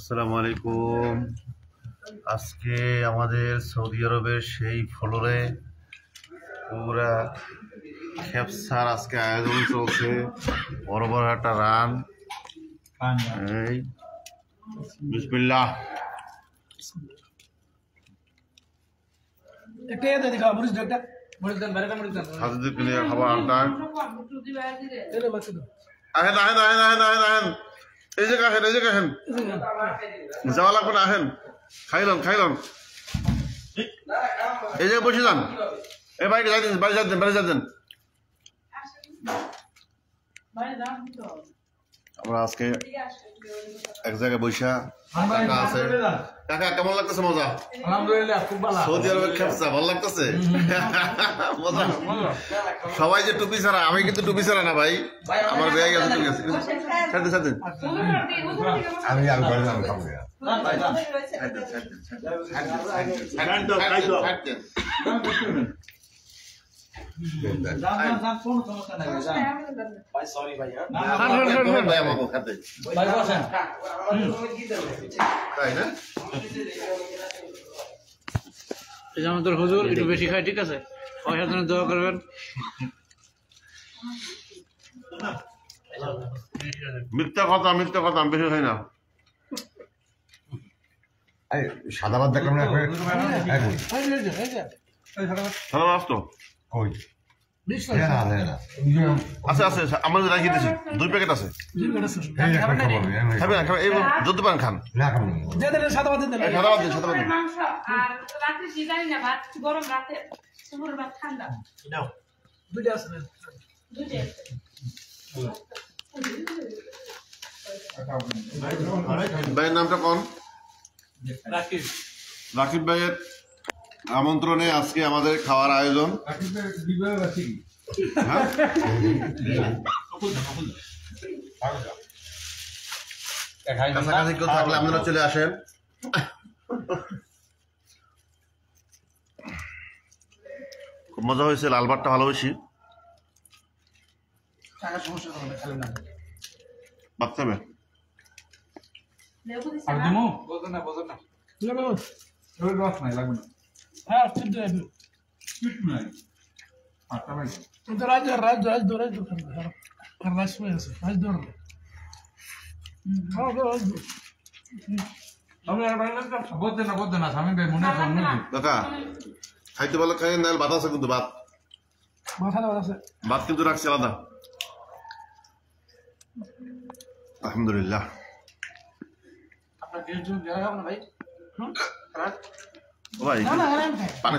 আসসালামু আলাইকুম। আজকে আমাদের সৌদি আরবের সেই ফ্লোরে পুরা খেপসার আজকে আয়োজন চলছে। বড় বড় একটা রান। এই বিসমিল্লাহ। খাবার আনটা আহেন আহেন আহেন আহেন আহেন আহেন এই যে আহেন এই যে আহেন যাওয়া লাগবে না, আহেন খাইলন খাইলন এই জায়গায় বসে যান। এই বাড়ি যাইতেন বাড়ি যাচ্ছেন বাড়ি যাচ্ছেন। আমরা আজকে এক জায়গায় বৈশা কাকা আছে। কাকা কেমন লাগতেছে? মজা? আলহামদুলিল্লাহ খুব ভালো। সৌদি আরবের খেপসা ভালো লাগতেছে? মজা। সবাই যে টুপি ছাড়া, আমি কিন্তু টুপি ছাড়া না ভাই, আমার ব্যাগ আছে টুপি আছে। ছাড়তে ছাড়তে আমি আর ঘরে যাবো খাবো আমাদের হুজুর একটু বেশি খায়, ঠিক আছে? পয়সার জন্য দোয়া করবেন। মিথ্যা কথা মিথ্যা কথা, আমি বেশি খাই না। সাদা ভাত দেখলাম না সাদা মাছ তো আছে আছে, আমার রাখিয়ে দিয়েছি 2 প্যাকেট আছে। খাবেন খাবেন, এই যদি পান খান। সাদা ভাত দিন, সাদা ভাত দিন। ভাইয়ের নামটা কোন? রাকিব ভাইয়ের আমন্ত্রণে আজকে আমাদের খাওয়ার আয়োজন। কাছাকাছি কেউ থাকলে আপনারা চলে আসেন। খুব মজা হয়েছে, লাল ভাতটা ভালোবেসি। বাচ্চা মেয়ে কাকা খাইতে বলে খাই, নাহলে ভাত আছে কিন্তু, ভাত ভাত কিন্তু রাখছি আলাদা। আলহামদুলিল্লাহ। ভাই পানি